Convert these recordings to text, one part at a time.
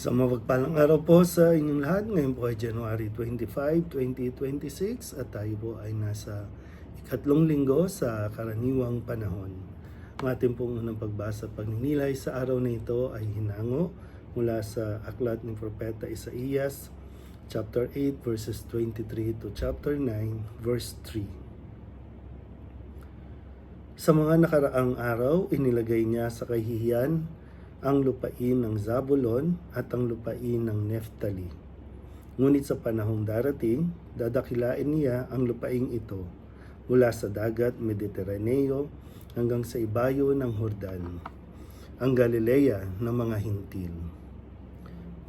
Sa mapagpalang araw po sa inyong lahat. Ngayon po ay January 25, 2026 at tayo po ay nasa ikatlong linggo sa karaniwang panahon. Ang ating pong unang pagbasa at pagninilay sa araw na ito ay hinango mula sa aklat ni Propeta Isaías, chapter 8 verses 23 to chapter 9 verse 3. Sa mga nakaraang araw, inilagay niya sa kahihiyan ang lupain ng Zabulon at ang lupain ng Neftali. Ngunit sa panahong darating, dadakilain niya ang lupaing ito mula sa dagat Mediteraneo hanggang sa ibayo ng Hordan, ang Galilea ng mga hintil.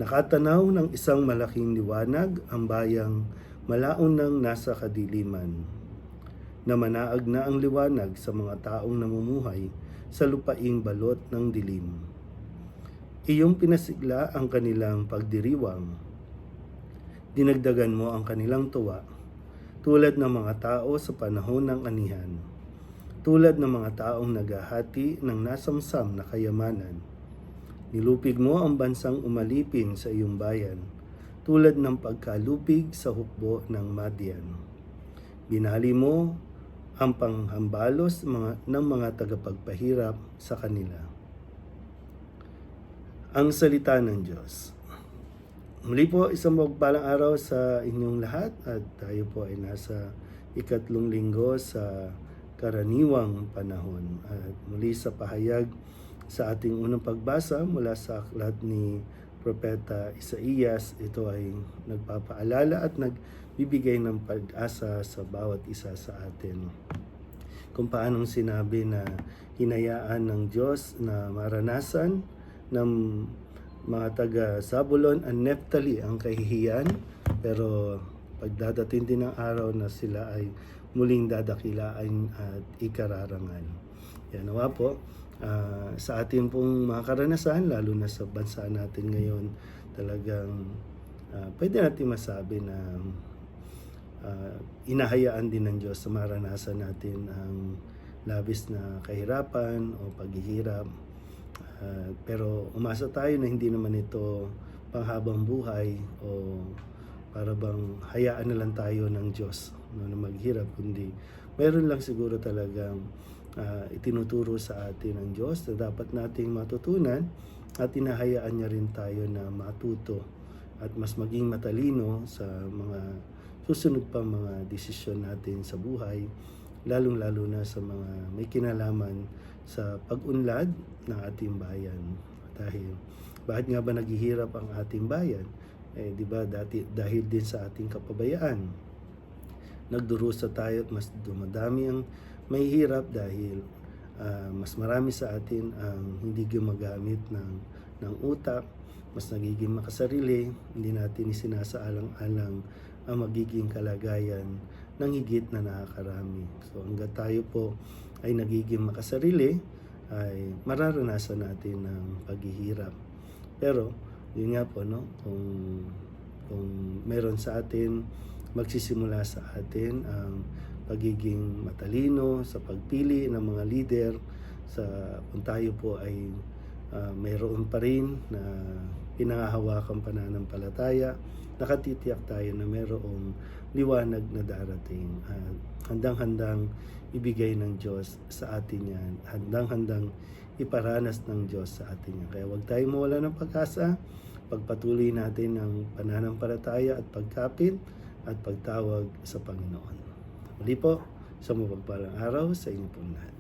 Nakatanaw ng isang malaking liwanag ang bayang malaon ng nasa kadiliman. Namanaag na ang liwanag sa mga taong namumuhay sa lupaing balot ng dilim. Iyong pinasigla ang kanilang pagdiriwang. Dinagdagan mo ang kanilang tuwa, tulad ng mga tao sa panahon ng anihan, tulad ng mga taong naghahati ng nasamsam na kayamanan. Nilupig mo ang bansang umalipin sa iyong bayan, tulad ng pagkalupig sa hukbo ng Madian. Binali mo ang panghambalos ng mga tagapagpahirap sa kanila. Ang salita ng Diyos. Muli po, isang mapagpalang araw sa inyong lahat at tayo po ay nasa ikatlong linggo sa karaniwang panahon. At muli sa pahayag sa ating unang pagbasa mula sa aklat ni Propeta Isaías, ito ay nagpapaalala at nagbibigay ng pag-asa sa bawat isa sa atin. Kung paanong sinabi na hinayaan ng Diyos na maranasan ng mga taga Zabulon at Neftali ang kahihiyan, pero pagdadating din ng araw na sila ay muling dadakilaan at ikararangal. Yan nawa po, sa ating pong mga karanasan, lalo na sa bansa natin ngayon, talagang pwede natin masabi na inahayaan din ng Diyos sa maranasan natin ang labis na kahirapan o paghihirap. Pero umasa tayo na hindi naman ito panghabang buhay o para bang hayaan na lang tayo ng Diyos na maghirap, kundi meron lang siguro talagang itinuturo sa atin ng Diyos na dapat nating matutunan at inahayaan niya rin tayo na matuto at mas maging matalino sa mga susunod pa mga desisyon natin sa buhay, lalong-lalo na sa mga may kinalaman sa pag-unlad ng ating bayan. Dahil bakit nga ba naghihirap ang ating bayan? Di ba dahil din sa ating kapabayaan. Nagdurusa tayo at mas dumadami ang may hirap dahil mas marami sa atin ang hindi gumagamit ng utak, mas nagiging makasarili, hindi natin isinasaalang-alang ang magiging kalagayan ng higit na nakakarami. So hanggat tayo po ay nagiging makasarili, ay mararanasan natin ng paghihirap. Pero yun nga po, no, kung meron sa atin, magsisimula sa atin ang pagiging matalino sa pagpili ng mga leader, kung tayo po ay mayroon pa rin na pinangahawakan pananampalataya, nakatitiyak tayo na mayroong liwanag na darating at handang-handang ibigay ng Diyos sa atin yan, handang-handang iparanas ng Diyos sa atin yan. Kaya huwag tayong mawala ng pag-asa, pagpatuloy natin ang pananampalataya at pagkapit at pagtawag sa Panginoon. Muli po, sa mapagpalang araw sa inyo pong lahat.